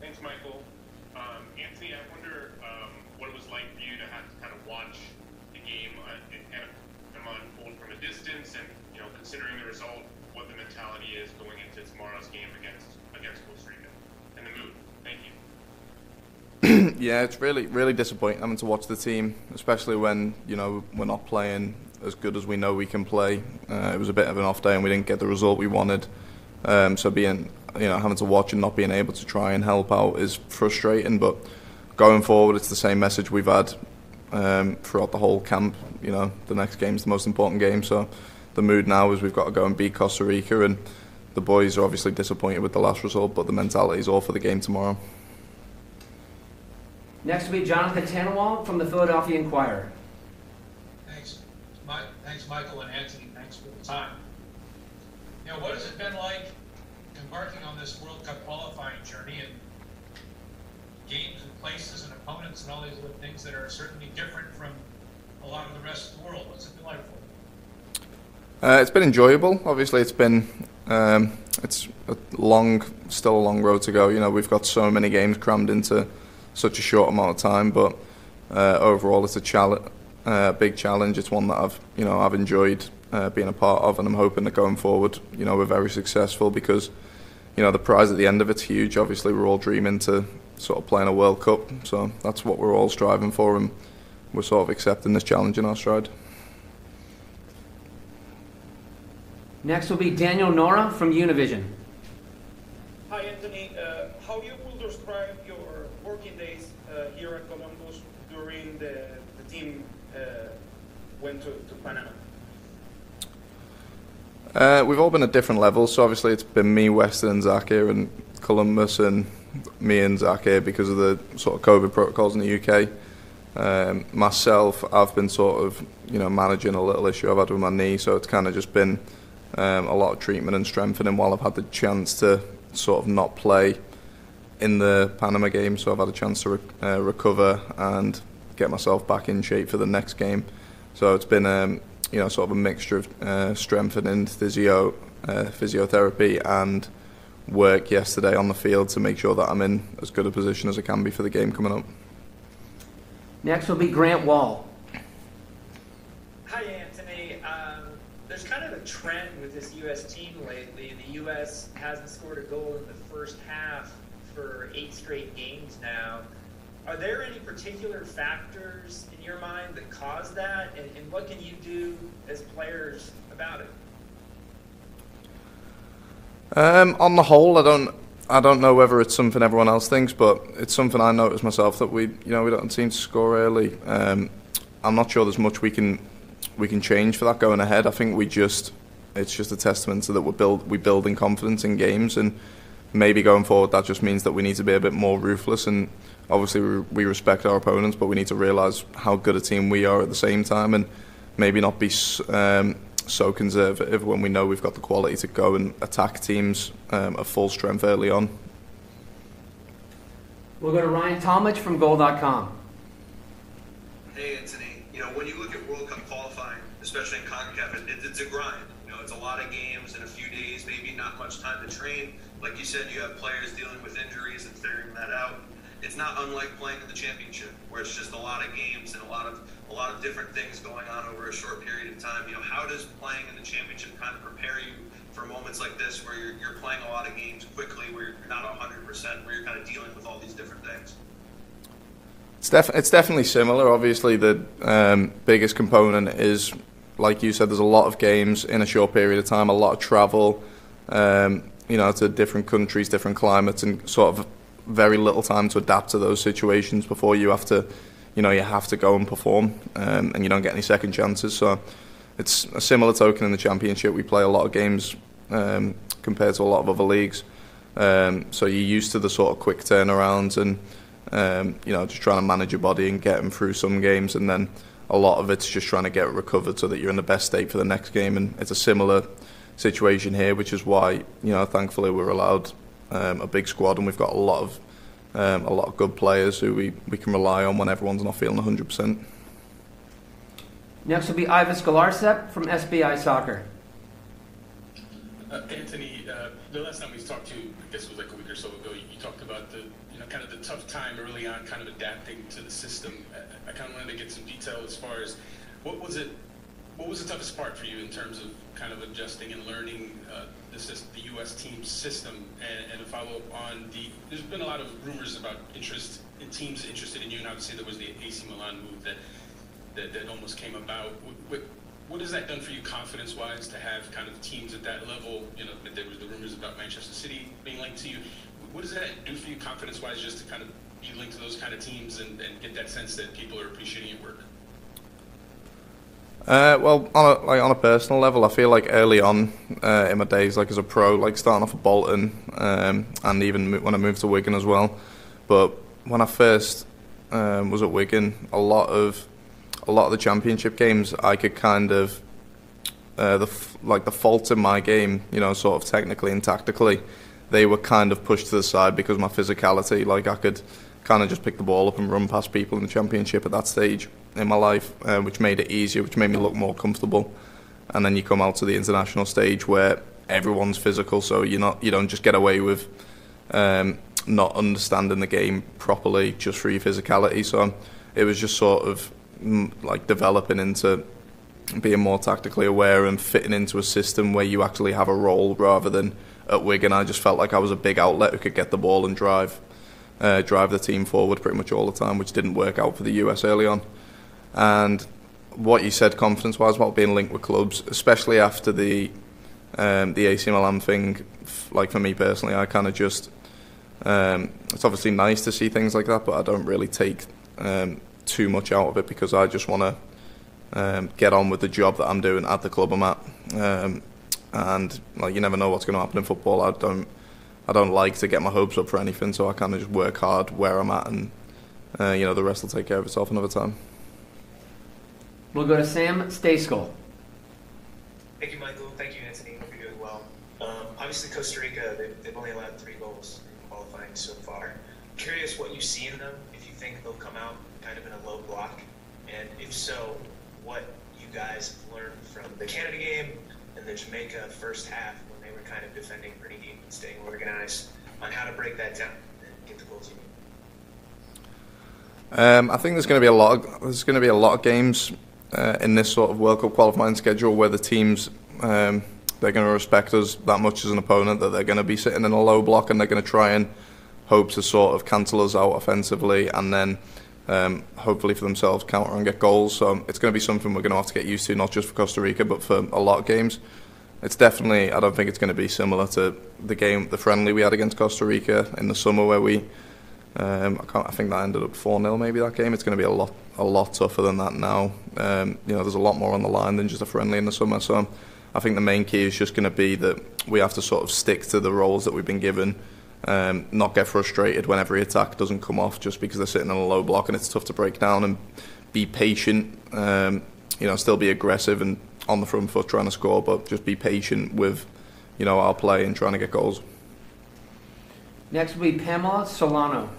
Thanks, Michael. Anthony, I wonder what it was like for you to have to kind of watch the game and unfold from a distance, and considering the result, what the mentality is going into tomorrow's game against Costa Rica, and the mood. Thank you. Yeah, it's really disappointing having to watch the team, especially when we're not playing as good as we know we can play. It was a bit of an off day and we didn't get the result we wanted. So having to watch and not being able to try and help out is frustrating. But going forward, it's the same message we've had throughout the whole camp. The next game's the most important game. So the mood now is we've got to go and beat Costa Rica, and the boys are obviously disappointed with the last result, but the mentality is all for the game tomorrow. Next will be Jonathan Tannenwald from the Philadelphia Inquirer. Thanks, Michael and Anthony. Thanks for the time. What has it been like embarking on this World Cup qualifying journey, and games and places and opponents and all these other things that are certainly different from a lot of the rest of the world? What's it been like for you? It's been enjoyable. Obviously, it's been still a long road to go. We've got so many games crammed into such a short amount of time, but overall, it's a big challenge. It's one that I've enjoyed being a part of, and I'm hoping that going forward, we're very successful, because the prize at the end of it's huge. Obviously, we're all dreaming to sort of play in a World Cup, so that's what we're all striving for, and we're sort of accepting this challenge in our stride. Next will be Daniel Nora from Univision. Hi, Anthony. How you will describe your working days here at Columbus during the team went to Panama? We've all been at different levels, so obviously it's been me, Weston and Zach here in Columbus, and me and Zach here because of the sort of COVID protocols in the UK. Myself, I've been sort of managing a little issue I've had with my knee, so it's kind of just been a lot of treatment and strengthening while I've had the chance to sort of not play in the Panama game, so I've had a chance to recover and get myself back in shape for the next game. So it's been sort of a mixture of strengthening, physiotherapy and work yesterday on the field to make sure that I'm in as good a position as I can be for the game coming up. Next will be Grant Wall. Hi, Anthony. There's kind of a trend with this U.S. team lately. The U.S. hasn't scored a goal in the first half for 8 straight games now. Are there any particular factors in your mind that cause that, and what can you do as players about it? On the whole, I don't know whether it's something everyone else thinks, but it's something I noticed myself that we don't seem to score early. I'm not sure there's much we can change for that going ahead. I think it's just a testament to that we build in confidence in games, and maybe going forward that just means that we need to be a bit more ruthless, and obviously we respect our opponents, but we need to realise how good a team we are at the same time, and maybe not be so conservative when we know we've got the quality to go and attack teams at full strength early on. We'll go to Ryan Talmadge from Goal.com. Hey, Anthony. When you look at World Cup qualifying, especially in CONCACAF, it's a grind. It's a lot of games in a few days, maybe not much time to train. Like you said, you have players dealing with injuries and figuring that out. It's not unlike playing in the championship, where it's just a lot of games and a lot of different things going on over a short period of time. How does playing in the championship kind of prepare you for moments like this, where you're playing a lot of games quickly, where you're not 100%, where you're kind of dealing with all these different things? It's definitely similar. Obviously, the biggest component is, like you said, there's a lot of games in a short period of time, a lot of travel, to different countries, different climates, and sort of very little time to adapt to those situations before you have to go and perform, and you don't get any second chances. So it's a similar token in the championship. We play a lot of games compared to a lot of other leagues, so you're used to the sort of quick turnarounds and just trying to manage your body and get them through some games, and then a lot of it's just trying to get recovered so that you're in the best state for the next game. And it's a similar situation here, which is why thankfully we're allowed a big squad, and we've got a lot of good players who we can rely on when everyone's not feeling 100%. Next will be Ivis Galarcep from SBI Soccer. Anthony, the last time we talked to you, I guess it was like a week or so ago, you talked about the kind of the tough time early on, kind of adapting to the system. I kind of wanted to get some detail as far as what was the toughest part for you in terms of kind of adjusting and learning the U.S. team system, and a follow-up on there's been a lot of rumors about interest in teams interested in you, and obviously there was the AC Milan move that almost came about. What has that done for you confidence-wise to have kind of teams at that level? There was the rumors about Manchester City being linked to you. What does that do for you confidence-wise, just to kind of be linked to those kind of teams and get that sense that people are appreciating your work? Well, on a personal level, I feel like early on in my days, like as a pro, like starting off at Bolton, and even when I moved to Wigan as well. But when I first was at Wigan, a lot of the championship games, I could kind of the faults in my game, sort of technically and tactically, they were kind of pushed to the side because of my physicality. Like I could kind of just pick the ball up and run past people in the championship at that stage in my life, which made it easier, which made me look more comfortable. And then you come out to the international stage where everyone's physical, so you don't just get away with not understanding the game properly just through your physicality. So it was just sort of like developing into being more tactically aware and fitting into a system where you actually have a role, rather than at Wigan I just felt like I was a big outlet who could get the ball and drive the team forward pretty much all the time, which didn't work out for the US early on. And what you said confidence-wise about being linked with clubs, especially after the AC Milan thing, like for me personally, I kind of just it's obviously nice to see things like that, but I don't really take too much out of it, because I just want to get on with the job that I'm doing at the club I'm at. And like, you never know what's going to happen in football. I don't like to get my hopes up for anything, so I kind of just work hard where I'm at, and the rest will take care of itself another time. We'll go to Sam Stayskoll. Thank you, Michael. Thank you, Anthony. Hope you're doing well. Obviously, Costa Rica, they've only allowed 3 goals in qualifying so far. Curious what you see in them, if you think they'll come out kind of in a low block, and if so, what you guys learned from the Canada game and the Jamaica first half, when they were kind of defending pretty deep and staying organized, on how to break that down and get the goals you need. I think there's going to be a lot of games in this sort of World Cup qualifying schedule where the teams they're going to respect us that much as an opponent that they're going to be sitting in a low block, and they're going to try and hope to sort of cancel us out offensively, and then hopefully for themselves counter and get goals. So it's going to be something we're going to have to get used to, not just for Costa Rica but for a lot of games. It's definitely, I don't think it's going to be similar to the friendly we had against Costa Rica in the summer where we I think that ended up 4-0 maybe that game. It's going to be a lot tougher than that now. There's a lot more on the line than just a friendly in the summer. So I think the main key is just going to be that we have to sort of stick to the roles that we've been given, not get frustrated when every attack doesn't come off just because they're sitting in a low block and it's tough to break down, and be patient, still be aggressive and on the front foot trying to score, but just be patient with our play and trying to get goals. Next will be Pamela Solano.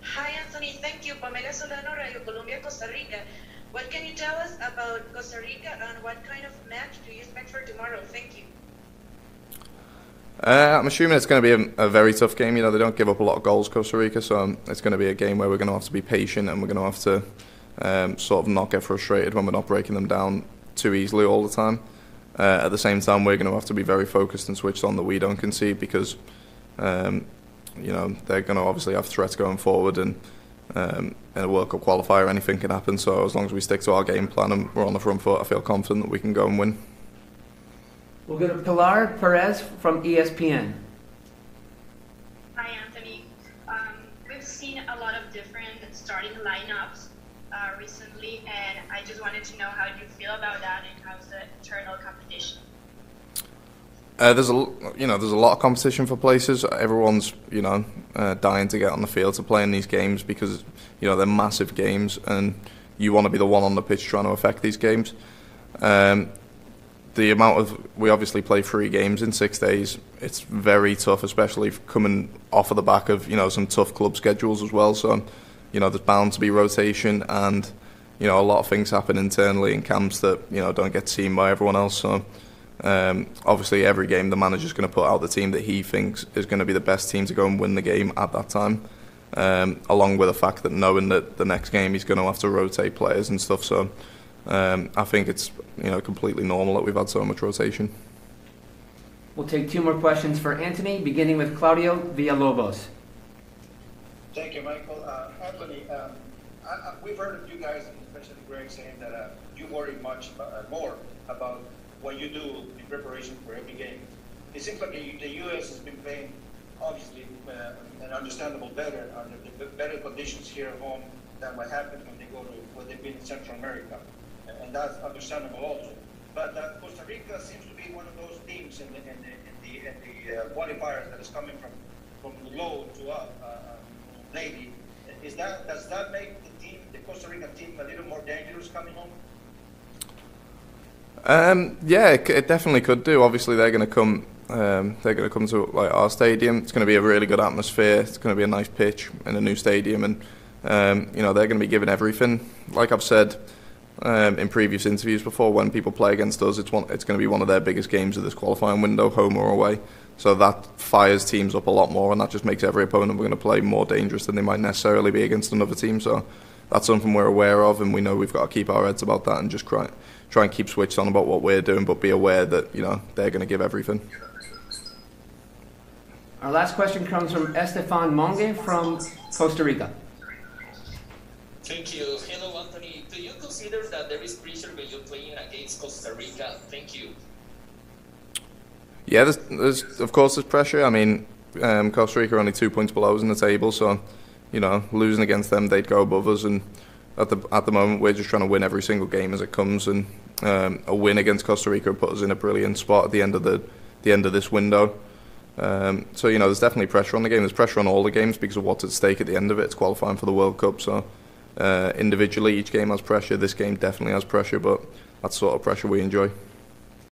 Hi, Anthony. Thank you. Pamela Solano, Radio Colombia, Costa Rica. What can you tell us about Costa Rica, and what kind of match do you expect for tomorrow? Thank you. I'm assuming it's going to be a very tough game. They don't give up a lot of goals, Costa Rica, so it's going to be a game where we're going to have to be patient, and we're going to have to sort of not get frustrated when we're not breaking them down too easily all the time. At the same time, we're going to have to be very focused and switched on that we don't concede, because they're going to obviously have threats going forward, and in a World Cup qualifier anything can happen. So as long as we stick to our game plan and we're on the front foot, I feel confident that we can go and win. We'll go to Pilar Perez from ESPN. Hi, Anthony. We've seen a lot of different starting lineups recently, and I just wanted to know how you feel about that and how's the internal competition. There's a lot of competition for places. Everyone's dying to get on the field to play in these games, because they're massive games and you want to be the one on the pitch trying to affect these games. We obviously play 3 games in 6 days. It's very tough, especially coming off of the back of some tough club schedules as well. So there's bound to be rotation, and a lot of things happen internally in camps that don't get seen by everyone else. So Obviously, every game the manager's going to put out the team that he thinks is going to be the best team to go and win the game at that time, along with the fact that knowing that the next game he's going to have to rotate players and stuff. So I think it's completely normal that we've had so much rotation. We'll take 2 more questions for Anthony, beginning with Claudio Villalobos. Thank you, Michael. Anthony, we've heard of you guys, and especially Greg, saying that you worry much more about what you do in preparation for every game. It seems like the U.S. has been playing, obviously, and understandable better under the better conditions here at home than what happens when they go to what they've been in Central America, and that's understandable also. But Costa Rica seems to be one of those teams in the qualifiers that is coming from low to up lately. Does that make the Costa Rica team a little more dangerous coming home? Yeah, it definitely could do. Obviously, they're going to come. They're going to come to like our stadium. It's going to be a really good atmosphere. It's going to be a nice pitch in a new stadium, and they're going to be giving everything. Like I've said in previous interviews before, when people play against us, it's going to be one of their biggest games of this qualifying window, home or away. So that fires teams up a lot more, and that just makes every opponent we're going to play more dangerous than they might necessarily be against another team. So that's something we're aware of, and we know we've got to keep our heads about that and just try and keep switched on about what we're doing, but be aware that they're going to give everything. Our last question comes from Estefan Monge from Costa Rica. Thank you. Hello, Anthony. Do you consider that there is pressure when you're playing against Costa Rica? Thank you. Yeah, there's of course there's pressure. I mean, Costa Rica are only 2 points below us in the table, so losing against them, they'd go above us. And at the moment, we're just trying to win every single game as it comes. And a win against Costa Rica would put us in a brilliant spot at the end of this window. So there's definitely pressure on the game. There's pressure on all the games because of what's at stake at the end of it. It's qualifying for the World Cup. So individually, each game has pressure. This game definitely has pressure, but that's the sort of pressure we enjoy.